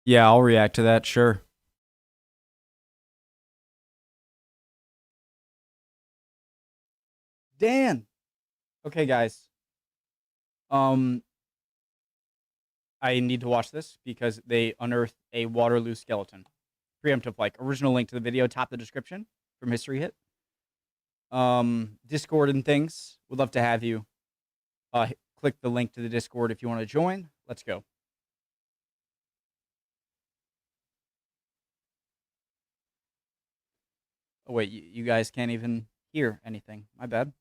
Yeah, I'll react to that, sure. Dan! Okay, guys. I need to watch this because they unearthed a Waterloo skeleton. Preemptive, like, original link to the video, top of the description from History Hit. Discord and things. Would love to have you. Click the link to the Discord if you want to join. Let's go. Oh, wait, you guys can't even hear anything. My bad.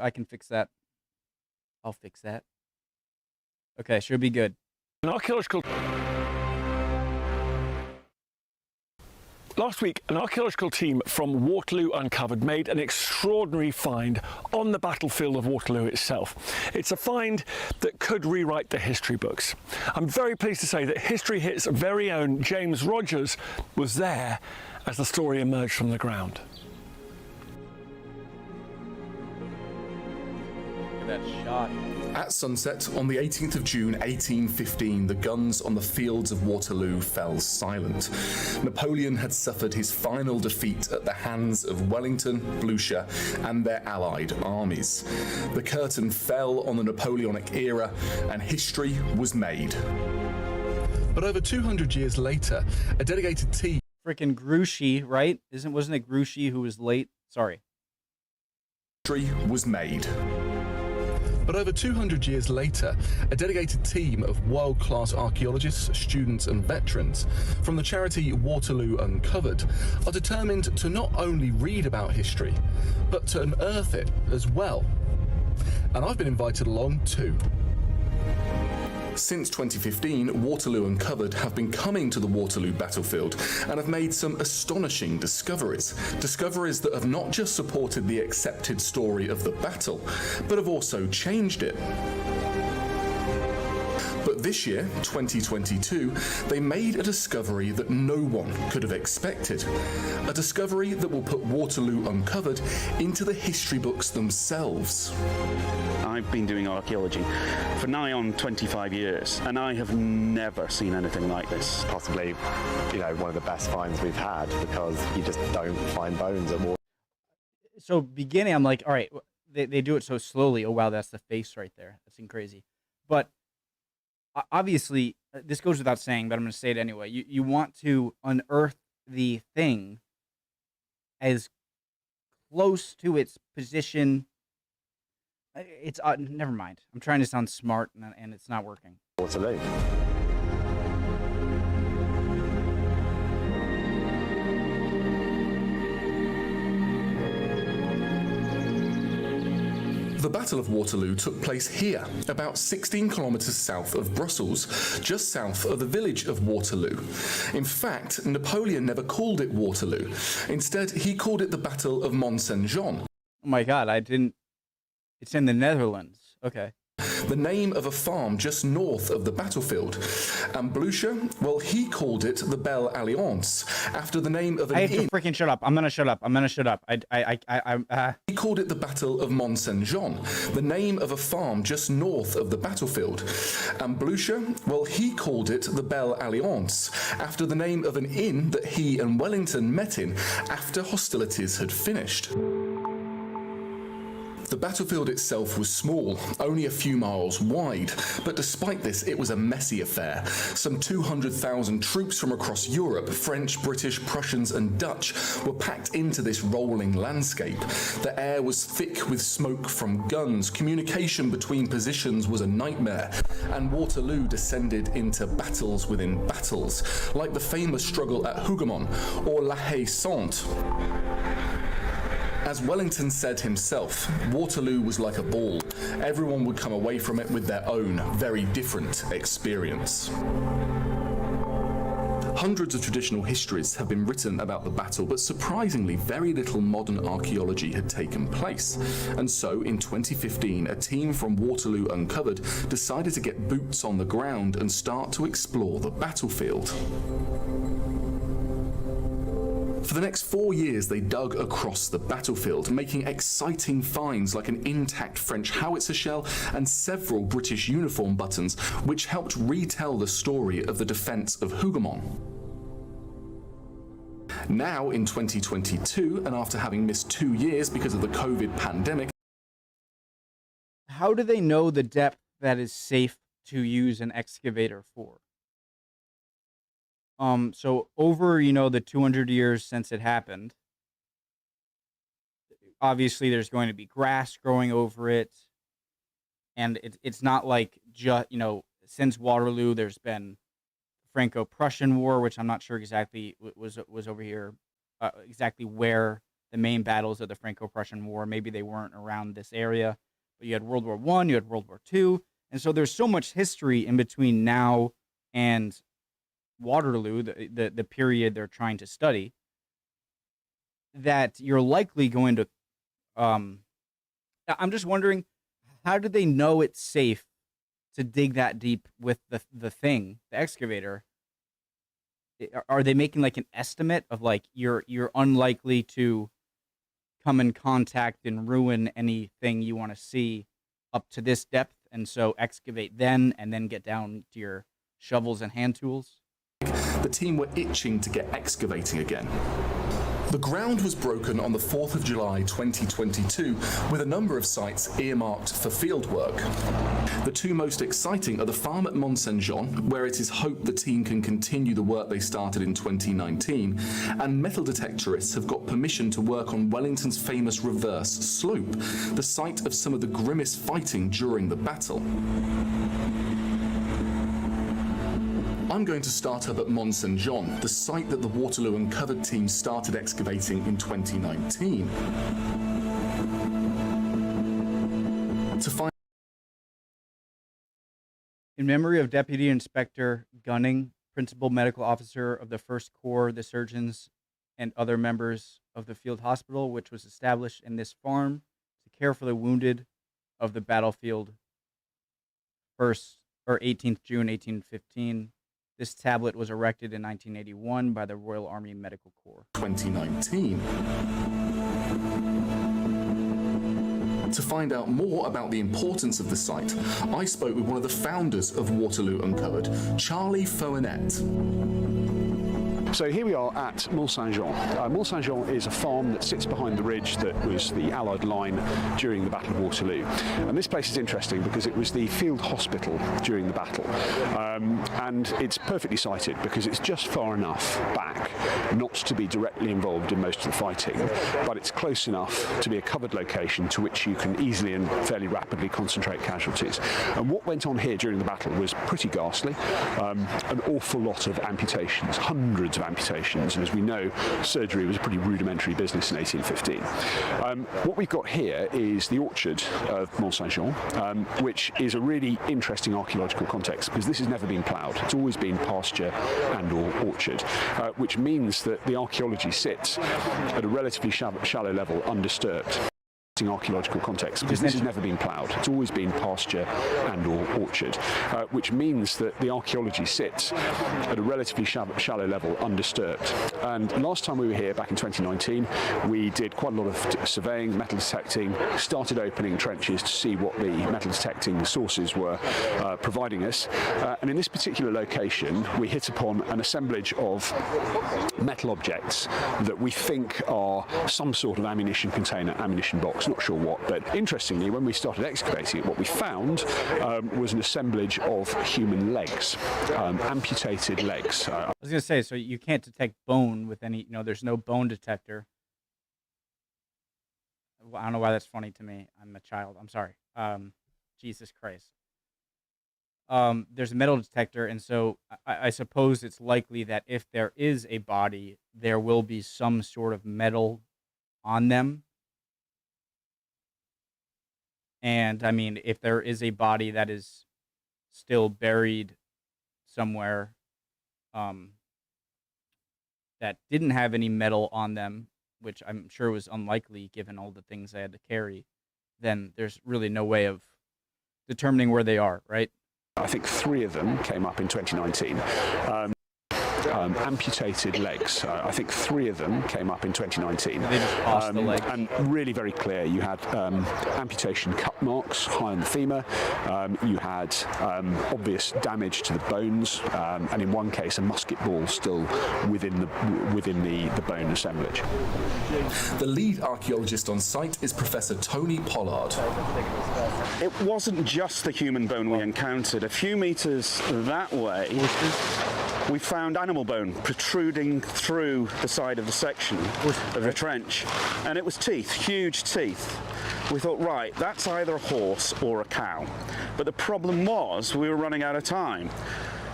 I can fix that. I'll fix that. Okay, should be good. Last week, an archaeological team from Waterloo Uncovered made an extraordinary find on the battlefield of Waterloo itself. It's a find that could rewrite the history books. I'm very pleased to say that History Hit's very own James Rogers was there as the story emerged from the ground. Look at that shot. At sunset on the 18th of June 1815, the guns on the fields of Waterloo fell silent. Napoleon had suffered his final defeat at the hands of Wellington, Blucher, and their allied armies. The curtain fell on the Napoleonic era, and history was made. But over 200 years later, a dedicated team... Freaking Grouchy, right? Wasn't it Grouchy who was late? Sorry. History was made. But over 200 years later, a dedicated team of world-class archaeologists, students and veterans from the charity Waterloo Uncovered are determined to not only read about history, but to unearth it as well. And I've been invited along too. Since 2015, Waterloo Uncovered have been coming to the Waterloo battlefield and have made some astonishing discoveries. Discoveries that have not just supported the accepted story of the battle, but have also changed it. But this year, 2022, they made a discovery that no one could have expected. A discovery that will put Waterloo Uncovered into the history books themselves. I've been doing archaeology for nigh on 25 years, and I have never seen anything like this. Possibly, one of the best finds we've had, because you just don't find bones at Waterloo. So beginning, I'm like, all right, they do it so slowly. Oh, wow, that's the face right there. That's crazy. But obviously, this goes without saying, but I'm going to say it anyway. You want to unearth the thing as close to its position. It's never mind. I'm trying to sound smart, and it's not working. Waterloo. The Battle of Waterloo took place here, about 16 kilometres south of Brussels, just south of the village of Waterloo. In fact, Napoleon never called it Waterloo. Instead, he called it the Battle of Mont Saint-Jean. Oh my God, I didn't... It's in the Netherlands. Okay. The name of a farm just north of the battlefield. And Blucher, well, he called it the Belle Alliance, after the name of an inn. I have to freaking shut up. I'm gonna shut up. He called it the Battle of Mont Saint-Jean, the name of a farm just north of the battlefield. And Blucher, well, he called it the Belle Alliance, after the name of an inn that he and Wellington met in after hostilities had finished. The battlefield itself was small, only a few miles wide, but despite this, it was a messy affair. Some 200,000 troops from across Europe, French, British, Prussians and Dutch, were packed into this rolling landscape. The air was thick with smoke from guns, communication between positions was a nightmare, and Waterloo descended into battles within battles, like the famous struggle at Hougoumont or La Haye-Sainte. As Wellington said himself, Waterloo was like a ball. Everyone would come away from it with their own, very different experience. Hundreds of traditional histories have been written about the battle, but surprisingly very little modern archaeology had taken place. And so, in 2015, a team from Waterloo Uncovered decided to get boots on the ground and start to explore the battlefield. For the next 4 years, they dug across the battlefield, making exciting finds like an intact French howitzer shell and several British uniform buttons, which helped retell the story of the defence of Hougoumont. Now, in 2022, and after having missed 2 years because of the COVID pandemic, How do they know the depth that is safe to use an excavator for? So over, the 200 years since it happened, obviously there's going to be grass growing over it, and it's not like just, since Waterloo there's been Franco-Prussian War, which I'm not sure exactly was over here, exactly where the main battles of the Franco-Prussian War. Maybe they weren't around this area, but you had World War I, you had World War II, and so there's so much history in between now and Waterloo, the period they're trying to study, that you're likely going to. I'm just wondering, how do they know it's safe to dig that deep with the excavator? Are they making like an estimate of like you're unlikely to come in contact and ruin anything you want to see up to this depth, and so excavate then and then get down to your shovels and hand tools? the team were itching to get excavating again. The ground was broken on the 4th of July 2022, with a number of sites earmarked for fieldwork. The two most exciting are the farm at Mont Saint-Jean, where it is hoped the team can continue the work they started in 2019, and metal detectorists have got permission to work on Wellington's famous reverse slope, the site of some of the grimmest fighting during the battle. I'm going to start up at Mont Saint-Jean, the site that the Waterloo Uncovered team started excavating in 2019. To find In memory of Deputy Inspector Gunning, Principal Medical Officer of the 1st Corps, the surgeons, and other members of the field hospital, which was established in this farm to care for the wounded of the battlefield, 18th June 1815. This tablet was erected in 1981 by the Royal Army Medical Corps. 2019. To find out more about the importance of the site, I spoke with one of the founders of Waterloo Uncovered, Charlie Fournette. So here we are at Mont Saint-Jean. Mont Saint-Jean is a farm that sits behind the ridge that was the Allied line during the Battle of Waterloo. And this place is interesting because it was the field hospital during the battle. And it's perfectly sited because it's just far enough back not to be directly involved in most of the fighting, but it's close enough to be a covered location to which you can easily and fairly rapidly concentrate casualties. And what went on here during the battle was pretty ghastly. An awful lot of amputations, hundreds of amputations, and as we know, surgery was a pretty rudimentary business in 1815. What we've got here is the orchard of Mont Saint-Jean, which is a really interesting archaeological context because this has never been ploughed. It's always been pasture and or orchard, which means that the archaeology sits at a relatively shallow level, undisturbed. Archaeological context because this has never been ploughed. It's always been pasture and or orchard, which means that the archaeology sits at a relatively shallow level, undisturbed. And last time we were here, back in 2019, we did quite a lot of surveying, metal detecting, started opening trenches to see what the metal detecting sources were providing us. And in this particular location, we hit upon an assemblage of metal objects that we think are some sort of ammunition container, ammunition box. Not sure what, but interestingly, when we started excavating it, what we found was an assemblage of human legs, amputated legs. I was going to say, so you can't detect bone with any, there's no bone detector. I don't know why that's funny to me. I'm a child. I'm sorry. Jesus Christ. There's a metal detector, and so I suppose it's likely that if there is a body, there will be some sort of metal on them. And I mean, if there is a body that is still buried somewhere that didn't have any metal on them, which I'm sure was unlikely given all the things they had to carry, then there's really no way of determining where they are, right? I think 3 of them came up in 2019. amputated legs. I think 3 of them came up in 2019. They just lost the legs. And really very clear. You had amputation cut marks high on the femur. You had obvious damage to the bones, and in one case, a musket ball still within the bone assemblage. The lead archaeologist on site is Professor Tony Pollard. It wasn't just the human bone we encountered. A few meters that way, we found animal bone protruding through the side of the section of the trench, and it was teeth, huge teeth. We thought, right, that's either a horse or a cow. But the problem was we were running out of time.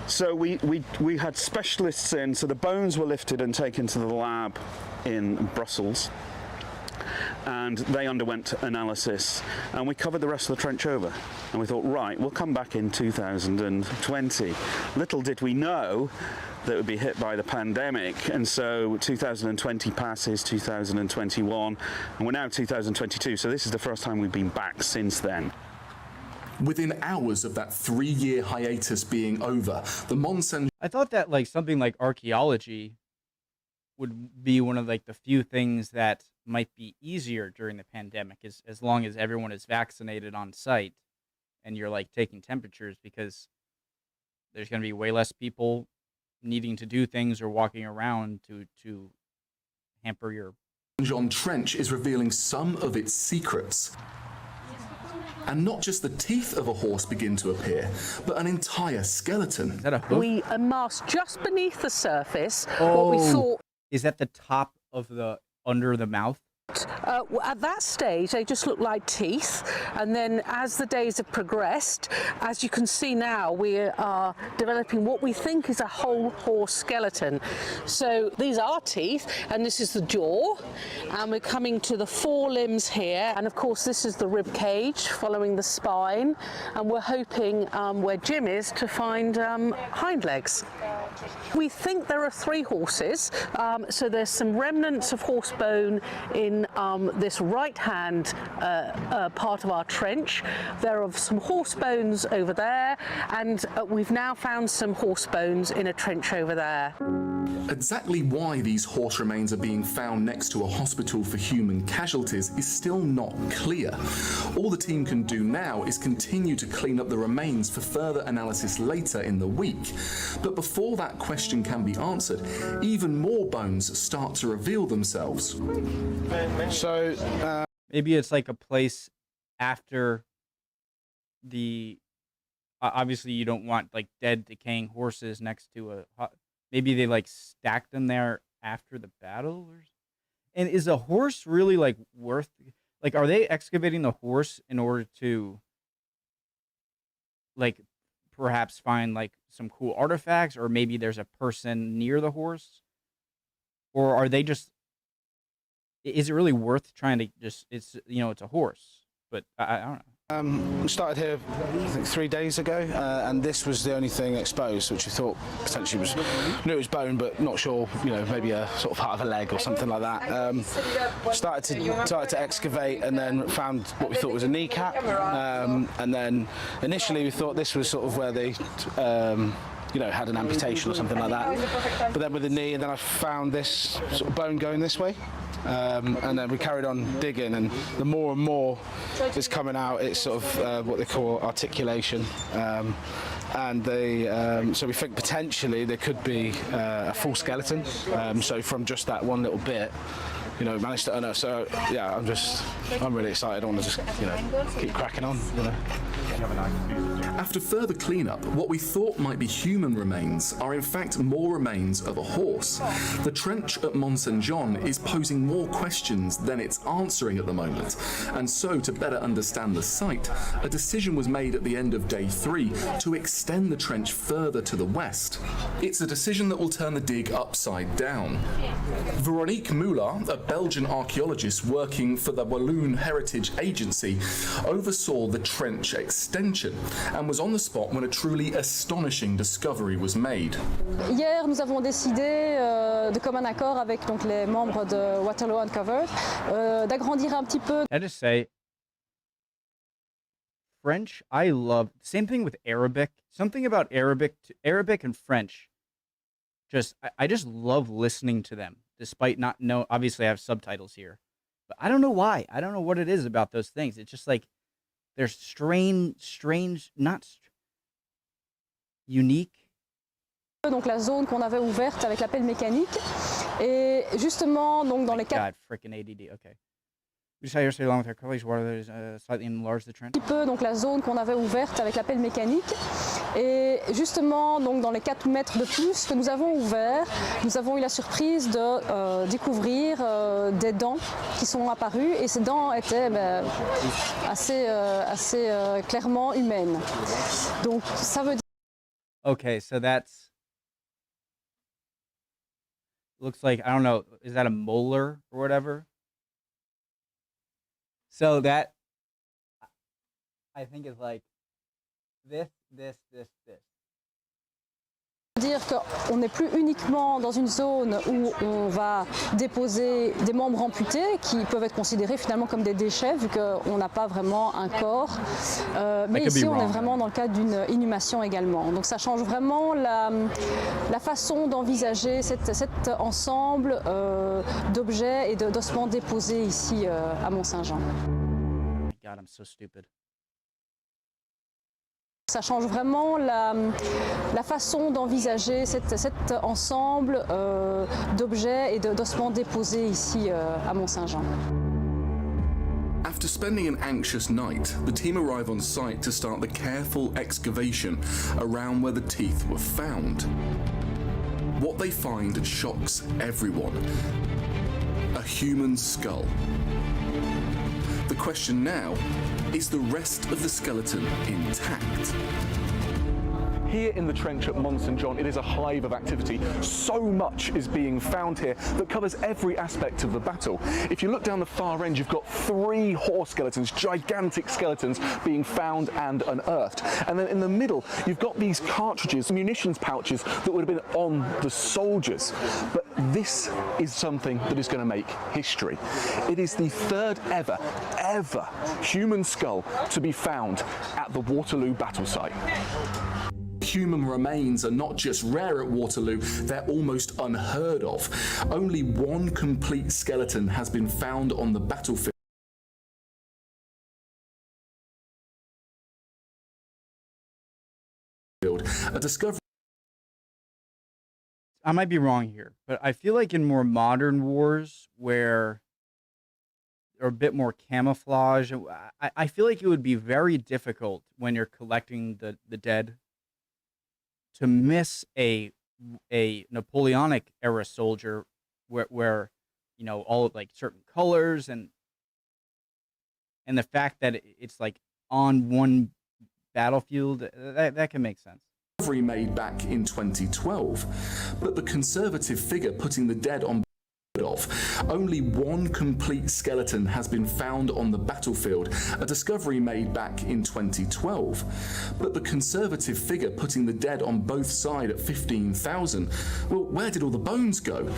So we had specialists in, so the bones were lifted and taken to the lab in Brussels, and they underwent analysis, and we covered the rest of the trench over. And we thought, right, we'll come back in 2020. Little did we know that would be hit by the pandemic, and so 2020 passes, 2021, and we're now 2022, so this is the first time we've been back since then. Within hours of that 3-year hiatus being over, the Mont Saint I thought that like something like archaeology would be one of like the few things that might be easier during the pandemic, as long as everyone is vaccinated on site and you're like taking temperatures, because there's going to be way less people needing to do things or walking around to hamper your. Jean Trench is revealing some of its secrets. And not just the teeth of a horse begin to appear, but an entire skeleton. Is that a hoof? We amassed just beneath the surface what we thought. Is that the top of the under the mouth? At that stage, they just looked like teeth, and then as the days have progressed, as you can see now, we are developing what we think is a whole horse skeleton. So these are teeth, and this is the jaw, and we're coming to the forelimbs here, and of course this is the rib cage following the spine, and we're hoping where Jim is to find hind legs. We think there are 3 horses, so there's some remnants of horse bone in this right-hand part of our trench. There are some horse bones over there, and we've now found some horse bones in a trench over there. Exactly why these horse remains are being found next to a hospital for human casualties is still not clear. All the team can do now is continue to clean up the remains for further analysis later in the week. But before that question can be answered, even more bones start to reveal themselves. So Maybe it's like a place after the. Obviously, you don't want like dead, decaying horses next to a. Maybe they like stacked them there after the battle, and is a horse really like worth? Like, are they excavating the horse in order to like perhaps find like some cool artifacts, or maybe there's a person near the horse, or are they just? Is it really worth trying to just? It's it's a horse, but I don't know. We started here, I think, 3 days ago, and this was the only thing exposed, which we thought potentially was, knew it was bone, but not sure, maybe a sort of part of a leg or something like that. Started to excavate, and then found what we thought was a kneecap, and then initially we thought this was sort of where they had an amputation or something like that. But then with the knee, and then I found this sort of bone going this way. And then we carried on digging, and the more and more is coming out, it's sort of what they call articulation. And so we think potentially there could be a full skeleton. So from just that one little bit, managed to unearth. So yeah, I'm really excited. I want to just keep cracking on. After further cleanup, what we thought might be human remains are in fact more remains of a horse. The trench at Mont Saint Jean is posing more questions than it's answering at the moment, and so to better understand the site, a decision was made at the end of day 3 to extend the trench further to the west. It's a decision that will turn the dig upside down. Veronique Muller, a Belgian archaeologist working for the Walloon Heritage Agency, oversaw the trench extension and was on the spot when a truly astonishing discovery was made. Hier, nous avons décidé, de commun accord avec donc les membres de Waterloo Uncovered, d'agrandir un petit peu. I just say, French, I love. Same thing with Arabic. Something about Arabic and French just I just love listening to them, despite not know. Obviously, I have subtitles here, but I don't know why. I don't know what it is about those things. It's just like they're strange, not unique. Donc la zone qu'on avait ouverte avec la pelle mécanique et justement donc dans les quatre God, freaking ADD. Okay. We decided yesterday along with our colleagues, Waterloo slightly enlarged the trench. peu donc la zone qu'on avait ouverte avec la pelle mécanique et justement donc dans les 4 mètres de plus que nous avons ouvert, nous avons eu la surprise de découvrir des dents qui sont apparues et ces dents étaient assez clairement humaines. Donc ça veut dire Okay, so that's looks like, I don't know, is that a molar or whatever? So that I think is like this. qu'on n'est plus uniquement dans une zone où on va déposer des membres amputés qui peuvent être considérés finalement comme des déchets vu qu'on n'a pas vraiment un corps. Mais ici on est vraiment dans le cadre d'une inhumation également. Donc ça change vraiment la façon d'envisager cet ensemble d'objets et d'ossements déposés ici à Mont-Saint-Jean. God, I'm so stupid. Ça change vraiment la façon d'envisager cet ensemble d'objets et d'ossements déposés ici à Mont-Saint-Jean. After spending an anxious night, the team arrive on site to start the careful excavation around where the teeth were found. What they find shocks everyone. A human skull. The question now, is the rest of the skeleton intact? Here in the trench at Mont St John, it is a hive of activity. So much is being found here that covers every aspect of the battle. If you look down the far end, you've got 3 horse skeletons, gigantic skeletons being found and unearthed. And then in the middle, you've got these cartridges, munitions pouches that would have been on the soldiers. But this is something that is going to make history. It is the 3rd ever human skull to be found at the Waterloo battle site. Human remains are not just rare at Waterloo, they're almost unheard of. Only 1 complete skeleton has been found on the battlefield. A discovery. I might be wrong here, but I feel like in more modern wars where are a bit more camouflage, I feel like it would be very difficult when you're collecting the dead to miss a Napoleonic era soldier where you know all of like certain colors and the fact that it's like on one battlefield that can make sense. Made back in 2012, but the conservative figure putting the dead on of. Only 1 complete skeleton has been found on the battlefield, a discovery made back in 2012. But the conservative figure putting the dead on both sides at 15,000, well, where did all the bones go?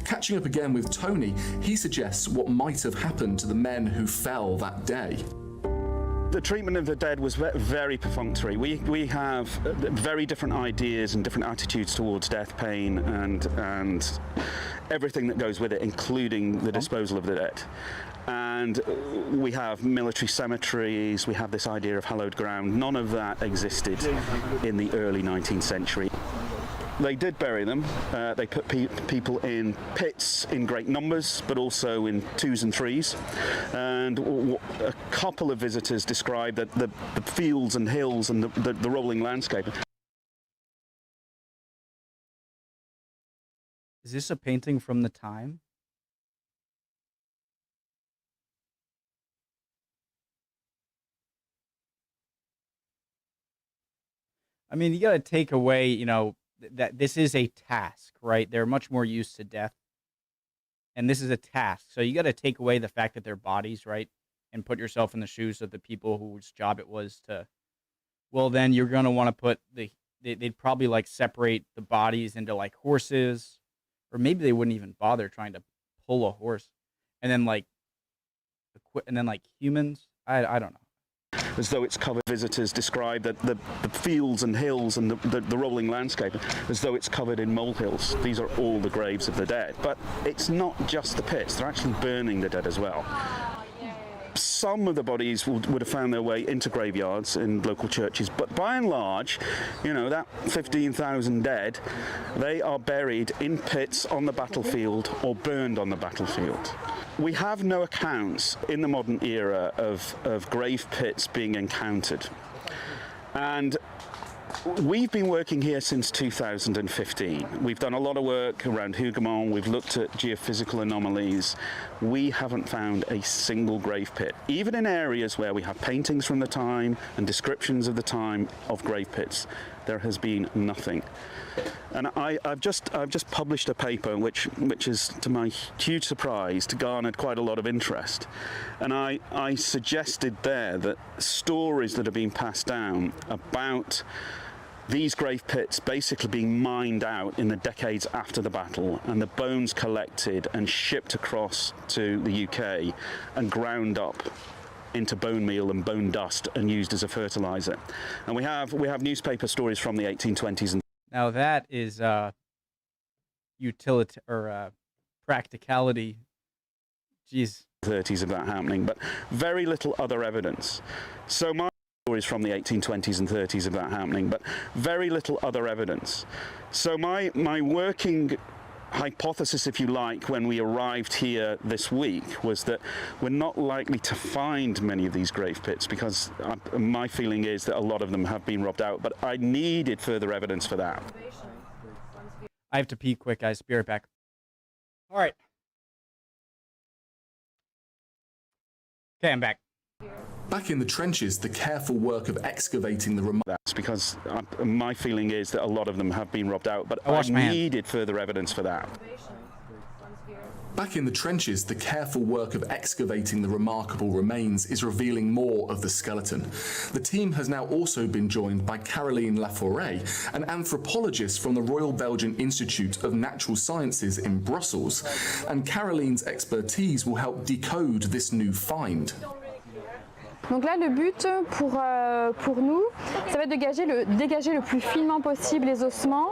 Catching up again with Tony, he suggests what might have happened to the men who fell that day. The treatment of the dead was very perfunctory. We have very different ideas and different attitudes towards death, pain, and everything that goes with it, including the disposal of the dead. And we have military cemeteries, we have this idea of hallowed ground. None of that existed in the early 19th century. They did bury them. They put people in pits in great numbers, but also in 2s and 3s. And a couple of visitors described that the fields and hills and the rolling landscape. Is this a painting from the time? I mean, you got to take away, you know, that this is a task, right? They're much more used to death. And this is a task. So you got to take away the fact that they're bodies, right? And put yourself in the shoes of the people whose job it was to, well, then you're going to want to put they'd probably like separate the bodies into like horses, or maybe they wouldn't even bother trying to pull a horse. And then like humans. I don't know. as though it's covered. Visitors describe the fields and hills and the rolling landscape as though it's covered in molehills. These are all the graves of the dead. But it's not just the pits, they're actually burning the dead as well. Some of the bodies would have found their way into graveyards in local churches, but by and large, you know, that 15,000 dead, they are buried in pits on the battlefield or burned on the battlefield. We have no accounts in the modern era of grave pits being encountered. And we've been working here since 2015. We've done a lot of work around Hougoumont. We've looked at geophysical anomalies. We haven't found a single grave pit, even in areas where we have paintings from the time and descriptions of the time of grave pits. There has been nothing. And I've just published a paper which is, to my huge surprise, garnered quite a lot of interest. And I suggested there that stories that have been passed down about these grave pits basically being mined out in the decades after the battle, and the bones collected and shipped across to the UK and ground up into bone meal and bone dust and used as a fertilizer. And we have newspaper stories from the 1820s. And Now that is utility or practicality. Jeez. 30s of that happening, but very little other evidence. So my stories from the 1820s and 30s of that happening, but very little other evidence. So my working hypothesis, if you like, when we arrived here this week was that we're not likely to find many of these grave pits, because my feeling is that a lot of them have been robbed out, but I needed further evidence for that. I have to pee quick, guys. Be right back. All right. Okay, I'm back. Back in the trenches, the careful work of excavating the That's because my feeling is that a lot of them have been robbed out, but I needed further evidence for that. Back in the trenches, the careful work of excavating the remarkable remains is revealing more of the skeleton. The team has now also been joined by Caroline Laforêt, an anthropologist from the Royal Belgian Institute of Natural Sciences in Brussels, and Caroline's expertise will help decode this new find. Donc là, le but pour nous, ça va être de dégager le plus finement possible les ossements.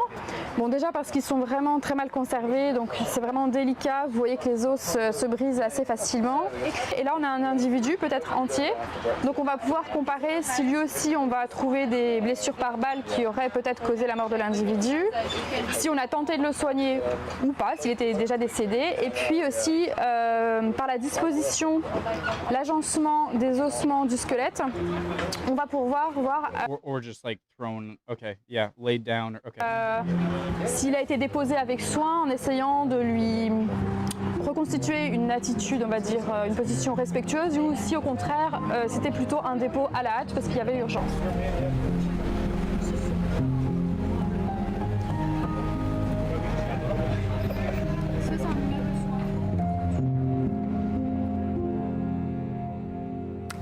Bon, déjà parce qu'ils sont vraiment très mal conservés, donc c'est vraiment délicat. Vous voyez que les os se brisent assez facilement. Et là, on a un individu, peut-être entier. Donc on va pouvoir comparer si lui aussi on va trouver des blessures par balle qui auraient peut-être causé la mort de l'individu, si on a tenté de le soigner ou pas, s'il était déjà décédé. Et puis aussi par la disposition, l'agencement des ossements du squelette, on va pouvoir voir or just like thrown, okay, yeah, laid down, okay. S'il a été déposé avec soin, en essayant de lui reconstituer une attitude, on va dire, une position respectueuse, ou si au contraire c'était plutôt un dépôt à la hâte parce qu'il y avait urgence.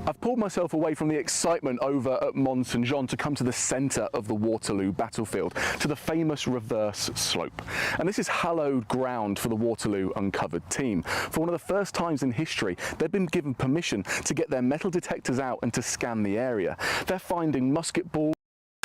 I've pulled myself away from the excitement over at Mont Saint-Jean to come to the centre of the Waterloo battlefield, to the famous reverse slope. And this is hallowed ground for the Waterloo Uncovered team. For one of the first times in history, they've been given permission to get their metal detectors out and to scan the area. They're finding musket balls,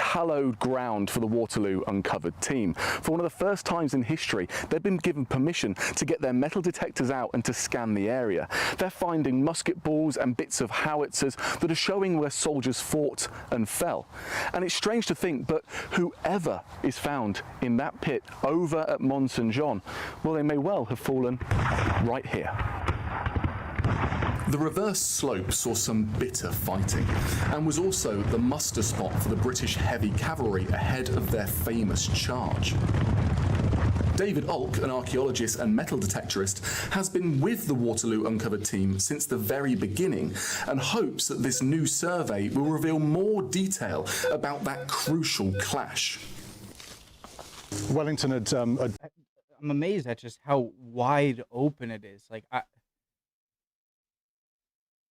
hallowed ground for the Waterloo Uncovered team. For one of the first times in history, they've been given permission to get their metal detectors out and to scan the area. They're finding musket balls and bits of howitzers that are showing where soldiers fought and fell. And it's strange to think, but whoever is found in that pit over at Mont Saint-Jean, well, they may well have fallen right here. The reverse slope saw some bitter fighting and was also the muster spot for the British heavy cavalry ahead of their famous charge. David Ulk, an archaeologist and metal detectorist, has been with the Waterloo Uncovered team since the very beginning and hopes that this new survey will reveal more detail about that crucial clash. Wellington had... I'm amazed at just how wide open it is. Like,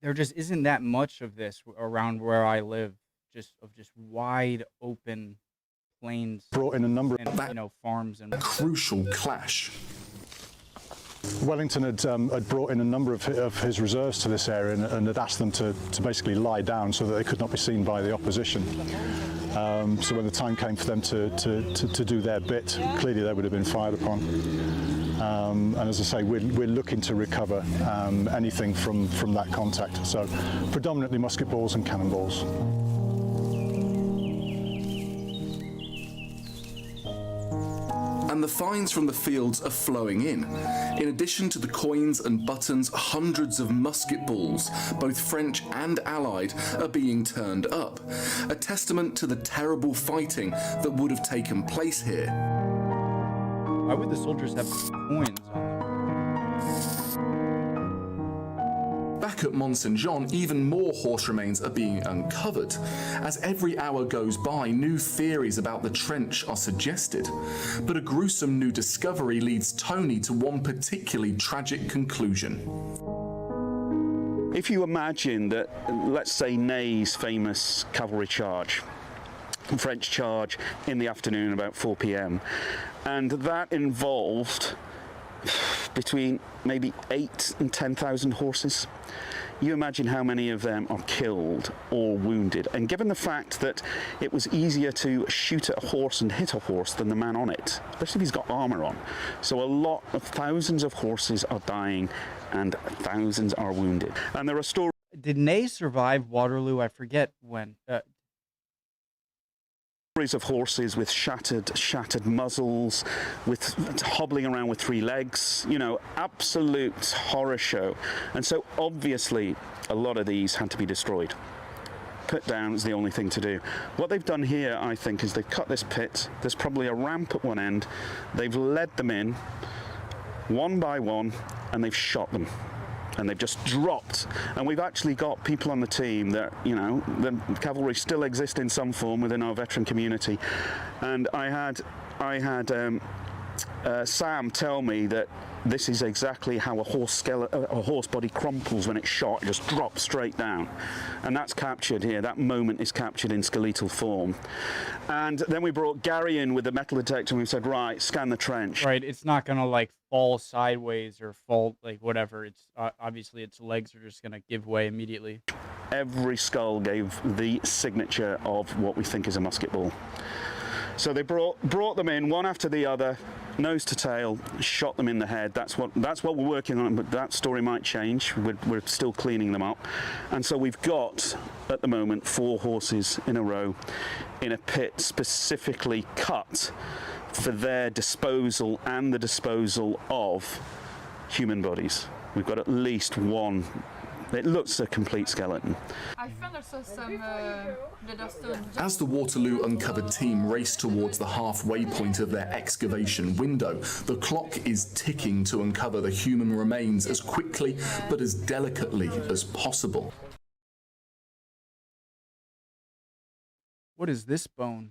there just isn't that much of this around where I live, just wide open plains. Brought in a number and, farms and crucial clash. Wellington had brought in a number of his reserves to this area and had asked them to basically lie down so that they could not be seen by the opposition. So when the time came for them to do their bit, clearly they would have been fired upon. And as I say, we're looking to recover anything from that contact. So predominantly musket balls and cannonballs. And the finds from the fields are flowing in. In addition to the coins and buttons, hundreds of musket balls, both French and Allied, are being turned up. A testament to the terrible fighting that would have taken place here. Why would the soldiers have coins on them? Back at Mont Saint-Jean, even more horse remains are being uncovered. As every hour goes by, new theories about the trench are suggested. But a gruesome new discovery leads Tony to one particularly tragic conclusion. If you imagine that, let's say, Ney's famous cavalry charge, French charge in the afternoon about 4 p.m, and that involved between maybe 8,000 and 10,000 horses. You imagine how many of them are killed or wounded. And given the fact that it was easier to shoot at a horse and hit a horse than the man on it, especially if he's got armour on. So a lot of thousands of horses are dying and thousands are wounded. And there are stories. Did Ney survive Waterloo? I forget when. Of horses with shattered muzzles, with hobbling around with 3 legs, you know, absolute horror show. And so obviously a lot of these had to be destroyed. Put down is the only thing to do. What they've done here, I think, is they've cut this pit. There's probably a ramp at one end. They've led them in one by one and they've shot them. And they've just dropped. And we've actually got people on the team that, you know, the cavalry still exist in some form within our veteran community. And I had Sam tell me that this is exactly how a horse body crumples when it's shot. It just drops straight down. And that's captured here. That moment is captured in skeletal form. And then we brought Gary in with the metal detector and we said, right, scan the trench. Right, it's not gonna like fall sideways or fall like whatever. It's obviously its legs are just gonna give way immediately. Every skull gave the signature of what we think is a musket ball. So they brought them in one after the other, nose to tail, shot them in the head. That's what we're working on, but that story might change. We're still cleaning them up. And so we've got, at the moment, 4 horses in a row in a pit specifically cut for their disposal and the disposal of human bodies. We've got at least one. It looks a complete skeleton. I found also some bloodstones. As the Waterloo uncovered team race towards the halfway point of their excavation window, the clock is ticking to uncover the human remains as quickly but as delicately as possible. What is this bone?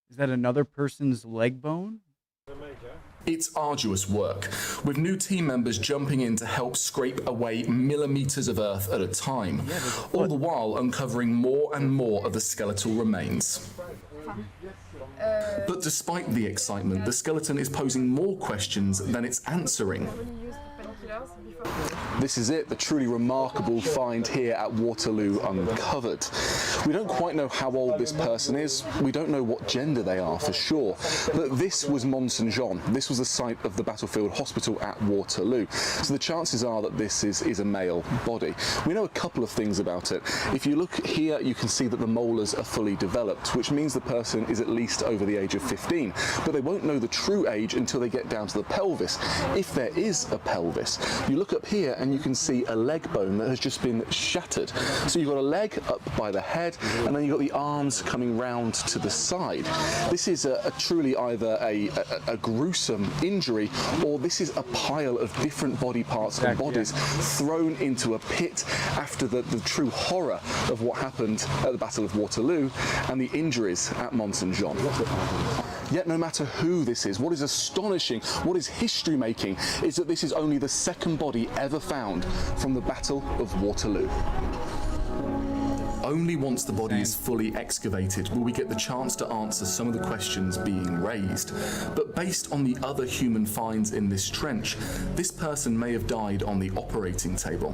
Is that another person's leg bone? It's arduous work, with new team members jumping in to help scrape away millimetres of earth at a time, all the while uncovering more and more of the skeletal remains. But despite the excitement, the skeleton is posing more questions than it's answering. This is it, the truly remarkable find here at Waterloo uncovered. We don't quite know how old this person is, we don't know what gender they are for sure, but this was Mont Saint-Jean. This was the site of the battlefield hospital at Waterloo. So the chances are that this is a male body. We know a couple of things about it. If you look here, you can see that the molars are fully developed, which means the person is at least over the age of 15, but they won't know the true age until they get down to the pelvis, if there is a pelvis. You look up here and you can see a leg bone that has just been shattered. So you've got a leg up by the head and then you've got the arms coming round to the side. This is a truly either a gruesome injury, or this is a pile of different body parts and bodies thrown into a pit after the true horror of what happened at the Battle of Waterloo and the injuries at Mont Saint-Jean. Yet no matter who this is, what is astonishing, what is history-making, is that this is only the second body ever found from the Battle of Waterloo. Only once the body is fully excavated will we get the chance to answer some of the questions being raised. But based on the other human finds in this trench, this person may have died on the operating table.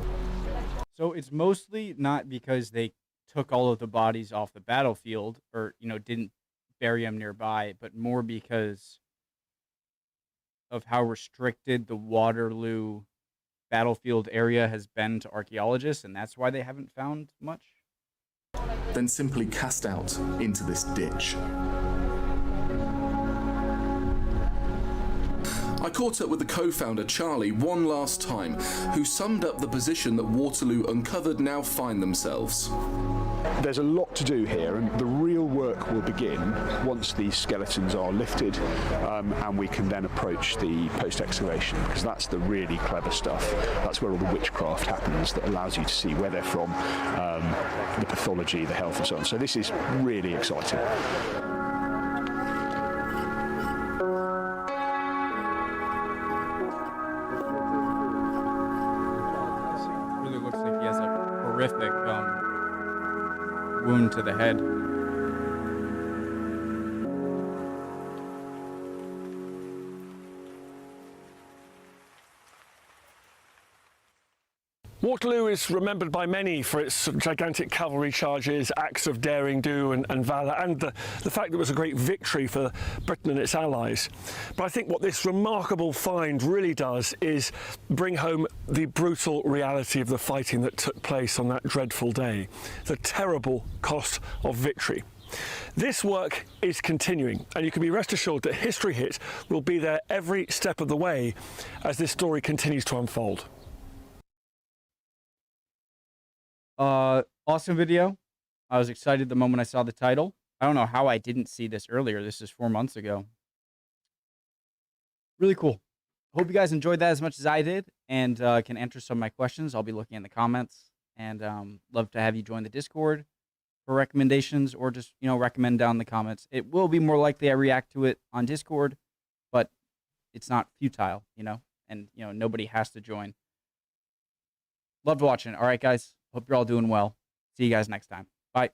So it's mostly not because they took all of the bodies off the battlefield or, didn't bury them nearby, but more because of how restricted the Waterloo battlefield area has been to archaeologists, and that's why they haven't found much. Then simply cast out into this ditch. I caught up with the co-founder Charlie one last time, who summed up the position that Waterloo uncovered now find themselves. There's a lot to do here, and the real work will begin once these skeletons are lifted, and we can then approach the post-excavation, because that's the really clever stuff. That's where all the witchcraft happens that allows you to see where they're from, the pathology, the health and so on. So this is really exciting. Really looks like he has a horrific wound to the head. Waterloo is remembered by many for its gigantic cavalry charges, acts of daring do and valour, and the fact that it was a great victory for Britain and its allies. But I think what this remarkable find really does is bring home the brutal reality of the fighting that took place on that dreadful day, the terrible cost of victory. This work is continuing, and you can be rest assured that History Hit will be there every step of the way as this story continues to unfold. Awesome video. I was excited the moment I saw the title. I don't know how I didn't see this earlier. This is 4 months ago. Really cool. Hope you guys enjoyed that as much as I did, and can answer some of my questions. I'll be looking in the comments, and love to have you join the Discord for recommendations, or just, recommend down in the comments. It will be more likely I react to it on Discord, but it's not futile, and, nobody has to join. Loved watching. All right, guys. Hope you're all doing well. See you guys next time. Bye.